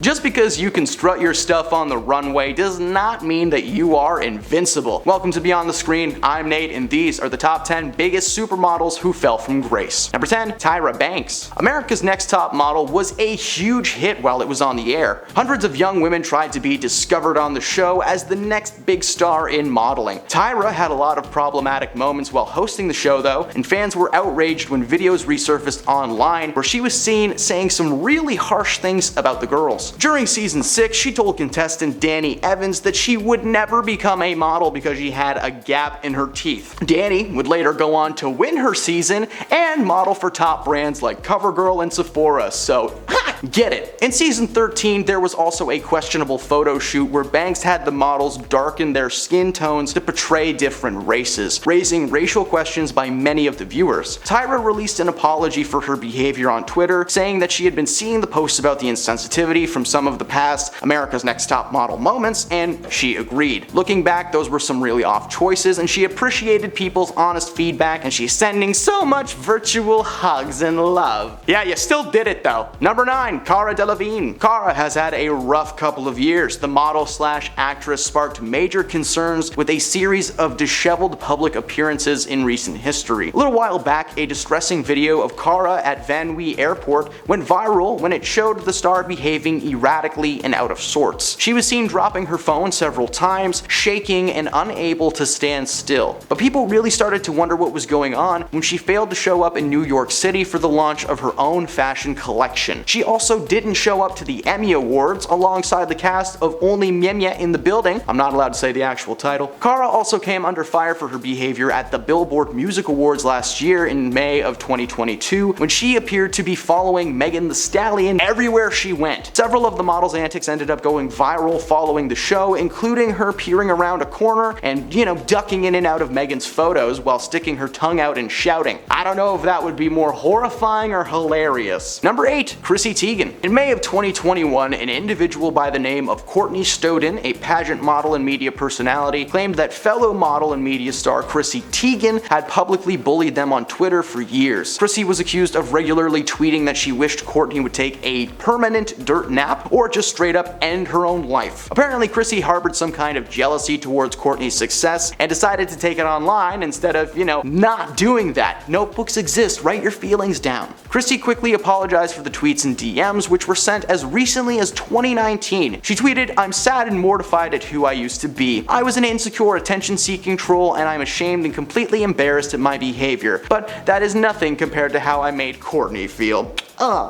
Just because you can strut your stuff on the runway does not mean that you are invincible. Welcome to Beyond the Screen, I'm Nate, and these are the top 10 biggest supermodels who fell from grace. Number 10, Tyra Banks. America's Next Top Model was a huge hit while it was on the air. Hundreds of young women tried to be discovered on the show as the next big star in modeling. Tyra had a lot of problematic moments while hosting the show though, and fans were outraged when videos resurfaced online where she was seen saying some really harsh things about the girls. During season 6, she told contestant Danny Evans that she would never become a model because she had a gap in her teeth. Danny would later go on to win her season and model for top brands like CoverGirl and Sephora, so get it. In season 13, there was also a questionable photo shoot where Banks had the models darken their skin tones to portray different races, raising racial questions by many of the viewers. Tyra released an apology for her behavior on Twitter, saying that she had been seeing the posts about the insensitivity from some of the past America's Next Top Model moments, and she agreed. Looking back, those were some really off choices, and she appreciated people's honest feedback, and she's sending so much virtual hugs and love. Yeah, you still did it though. Number 9, Cara Delevingne. Cara has had a rough couple of years. The model slash actress sparked major concerns with a series of disheveled public appearances in recent history. A little while back, a distressing video of Cara at Van Wee Airport went viral when it showed the star behaving erratically and out of sorts. She was seen dropping her phone several times, shaking and unable to stand still. But people really started to wonder what was going on when she failed to show up in New York City for the launch of her own fashion collection. She also didn't show up to the Emmy Awards alongside the cast of Only Mjemje in the Building. I'm not allowed to say the actual title. Cara also came under fire for her behavior at the Billboard Music Awards last year in May of 2022 when she appeared to be following Megan Thee Stallion everywhere she went. Several of the model's antics ended up going viral following the show, including her peering around a corner and, ducking in and out of Megan's photos while sticking her tongue out and shouting. I don't know if that would be more horrifying or hilarious. Number 8, Chrissy Teigen. In May of 2021, an individual by the name of Courtney Stodden, a pageant model and media personality, claimed that fellow model and media star Chrissy Teigen had publicly bullied them on Twitter for years. Chrissy was accused of regularly tweeting that she wished Courtney would take a permanent dirt nap or just straight up end her own life. Apparently, Chrissy harbored some kind of jealousy towards Courtney's success and decided to take it online instead of, not doing that. Notebooks exist, write your feelings down. Chrissy quickly apologized for the tweets and DMs, which were sent as recently as 2019. She tweeted, "I'm sad and mortified at who I used to be. I was an insecure, attention-seeking troll, and I'm ashamed and completely embarrassed at my behavior. But that is nothing compared to how I made Courtney feel."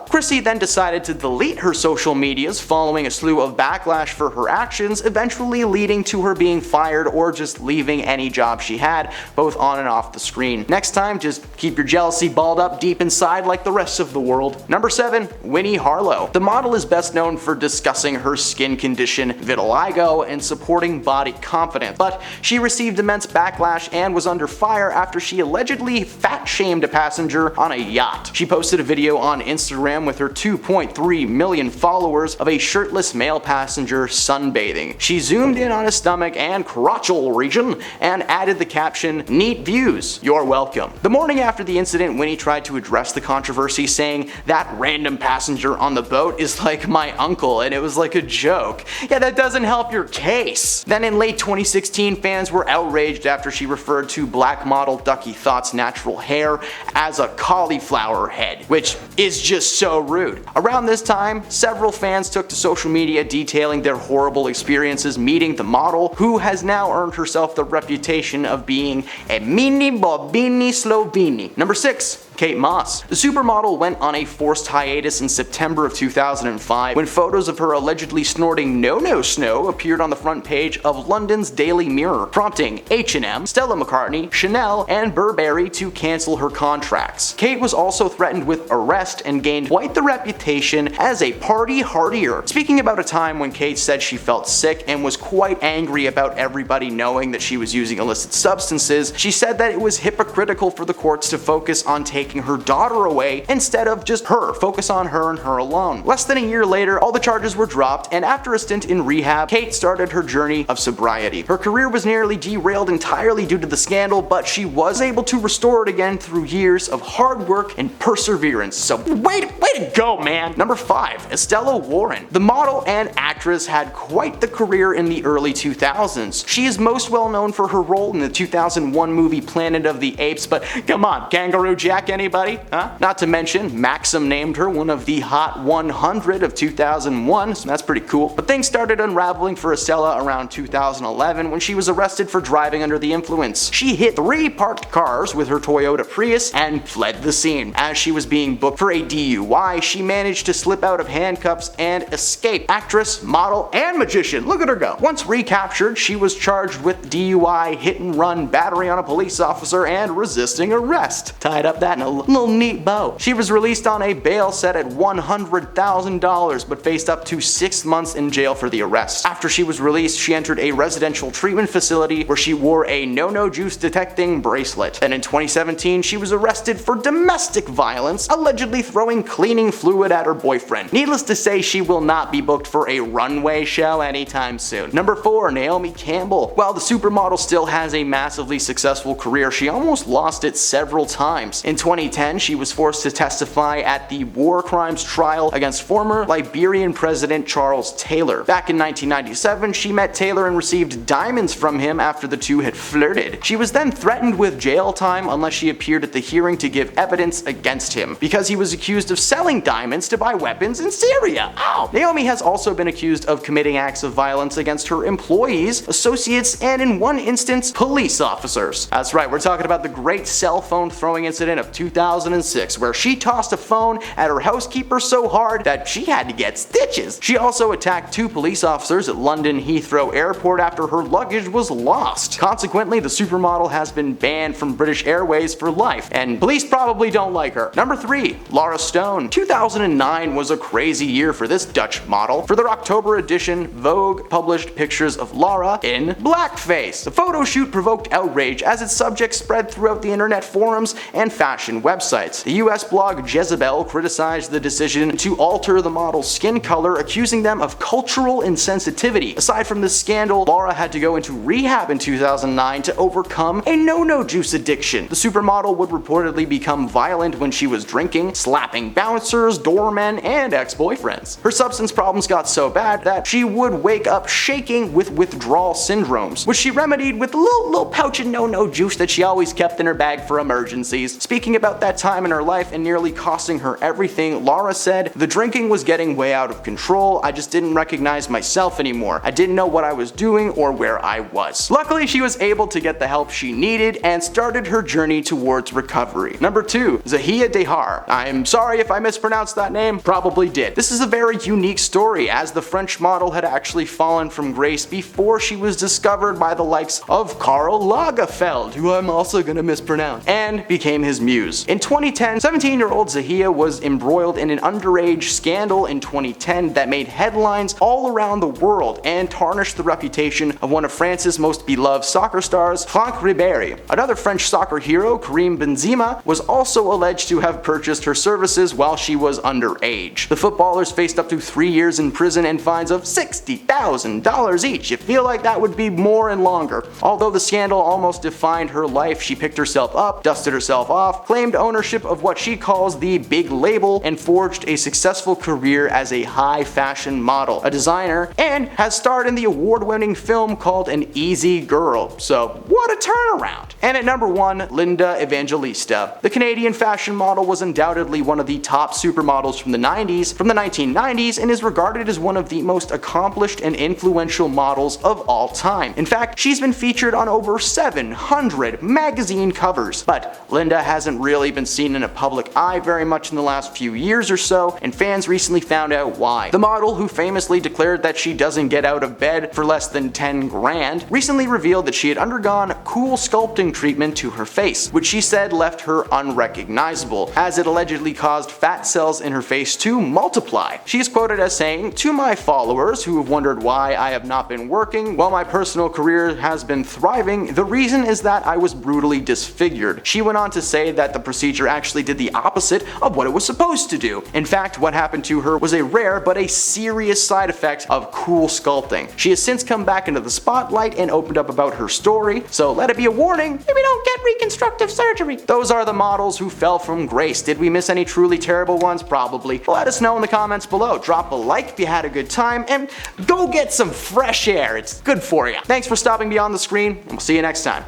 Chrissy then decided to delete her social medias following a slew of backlash for her actions, eventually leading to her being fired or just leaving any job she had, both on and off the screen. Next time, just keep your jealousy balled up deep inside like the rest of the world. Number 7, Winnie Harlow. The model is best known for discussing her skin condition, vitiligo, and supporting body confidence, but she received immense backlash and was under fire after she allegedly fat-shamed a passenger on a yacht. She posted a video on Instagram with her 2.3 million followers of a shirtless male passenger sunbathing. She zoomed in on his stomach and crotchal region and added the caption, "Neat views, you're welcome." The morning after the incident, Winnie tried to address the controversy, saying, "That random passenger on the boat is like my uncle and it was like a joke." Yeah, that doesn't help your case. Then in late 2016, fans were outraged after she referred to black model Ducky Thought's natural hair as a cauliflower head, which is just so rude. Around this time, several fans took to social media detailing their horrible experiences meeting the model, who has now earned herself the reputation of being a mini bobini slovini. Number 6, Kate Moss. The supermodel went on a forced hiatus in September of 2005 when photos of her allegedly snorting no-no snow appeared on the front page of London's Daily Mirror, prompting H&M, Stella McCartney, Chanel, and Burberry to cancel her contracts. Kate was also threatened with arrest and gained quite the reputation as a party hardier. Speaking about a time when Kate said she felt sick and was quite angry about everybody knowing that she was using illicit substances, she said that it was hypocritical for the courts to focus on taking taking her daughter away instead of just her, focus on her and her alone. Less than a year later, all the charges were dropped, and after a stint in rehab, Kate started her journey of sobriety. Her career was nearly derailed entirely due to the scandal, but she was able to restore it again through years of hard work and perseverance. So way to go, man! Number 5. Estella Warren. The model and actress had quite the career in the early 2000s. She is most well known for her role in the 2001 movie Planet of the Apes, but come on, Kangaroo Jack anybody? Huh? Not to mention, Maxim named her one of the Hot 100 of 2001, so that's pretty cool. But things started unraveling for Estella around 2011 when she was arrested for driving under the influence. She hit 3 parked cars with her Toyota Prius and fled the scene. As she was being booked for a DUI, she managed to slip out of handcuffs and escape. Actress, model, and magician, look at her go. Once recaptured, she was charged with DUI, hit and run, battery on a police officer, and resisting arrest. Tied up that in a little neat bow. She was released on a bail set at $100,000, but faced up to 6 months in jail for the arrest. After she was released, she entered a residential treatment facility where she wore a no-no juice detecting bracelet. And in 2017, she was arrested for domestic violence, allegedly throwing cleaning fluid at her boyfriend. Needless to say, she will not be booked for a runway show anytime soon. Number 4. Naomi Campbell. While the supermodel still has a massively successful career, she almost lost it several times. In 2010, she was forced to testify at the war crimes trial against former Liberian President Charles Taylor. Back in 1997, she met Taylor and received diamonds from him after the two had flirted. She was then threatened with jail time unless she appeared at the hearing to give evidence against him, because he was accused of selling diamonds to buy weapons in Syria. Ow! Naomi has also been accused of committing acts of violence against her employees, associates, and in one instance, police officers. That's right, we're talking about the great cell phone throwing incident of 2006, where she tossed a phone at her housekeeper so hard that she had to get stitches. She also attacked 2 police officers at London Heathrow Airport after her luggage was lost. Consequently, the supermodel has been banned from British Airways for life, and police probably don't like her. Number 3. Lara Stone. 2009 was a crazy year for this Dutch model. For their October edition, Vogue published pictures of Lara in blackface. The photo shoot provoked outrage as its subject spread throughout the internet forums and fashion websites. The US blog Jezebel criticized the decision to alter the model's skin color, accusing them of cultural insensitivity. Aside from this scandal, Lara had to go into rehab in 2009 to overcome a no-no juice addiction. The supermodel would reportedly become violent when she was drinking, slapping bouncers, doormen, and ex-boyfriends. Her substance problems got so bad that she would wake up shaking with withdrawal syndromes, which she remedied with a little pouch of no-no juice that she always kept in her bag for emergencies. Speaking about that time in her life and nearly costing her everything, Lara said, "The drinking was getting way out of control. I just didn't recognize myself anymore. I didn't know what I was doing or where I was." Luckily, she was able to get the help she needed and started her journey towards recovery. Number 2. Zahia Dehar. I'm sorry if I mispronounced that name, probably did. This is a very unique story, as the French model had actually fallen from grace before she was discovered by the likes of Karl Lagerfeld, who I'm also gonna mispronounce, and became his muse. In 2010, 17-year-old Zahia was embroiled in an underage scandal in 2010 that made headlines all around the world and tarnished the reputation of one of France's most beloved soccer stars, Franck Ribéry. Another French soccer hero, Karim Benzema, was also alleged to have purchased her services while she was underage. The footballers faced up to 3 years in prison and fines of $60,000 each. You feel like that would be more and longer. Although the scandal almost defined her life, she picked herself up, dusted herself off, claimed ownership of what she calls the big label, and forged a successful career as a high fashion model, a designer, and has starred in the award-winning film called An Easy Girl. So what a turnaround! And at number 1, Linda Evangelista. The Canadian fashion model was undoubtedly one of the top supermodels from the 1990s, and is regarded as one of the most accomplished and influential models of all time. In fact, she's been featured on over 700 magazine covers. But Linda hasn't really been seen in a public eye very much in the last few years or so, and fans recently found out why. The model, who famously declared that she doesn't get out of bed for less than 10 grand, recently revealed that she had undergone cool sculpting treatment to her face, which she said left her unrecognizable, as it allegedly caused fat cells in her face to multiply. She is quoted as saying, "To my followers who have wondered why I have not been working while my personal career has been thriving, the reason is that I was brutally disfigured." She went on to say that the the procedure actually did the opposite of what it was supposed to do. In fact, what happened to her was a rare but a serious side effect of cool sculpting. She has since come back into the spotlight and opened up about her story, so let it be a warning, maybe don't get reconstructive surgery. Those are the models who fell from grace. Did we miss any truly terrible ones? Probably. Let us know in the comments below. Drop a like if you had a good time, and go get some fresh air. It's good for you. Thanks for stopping beyond the screen, and we'll see you next time.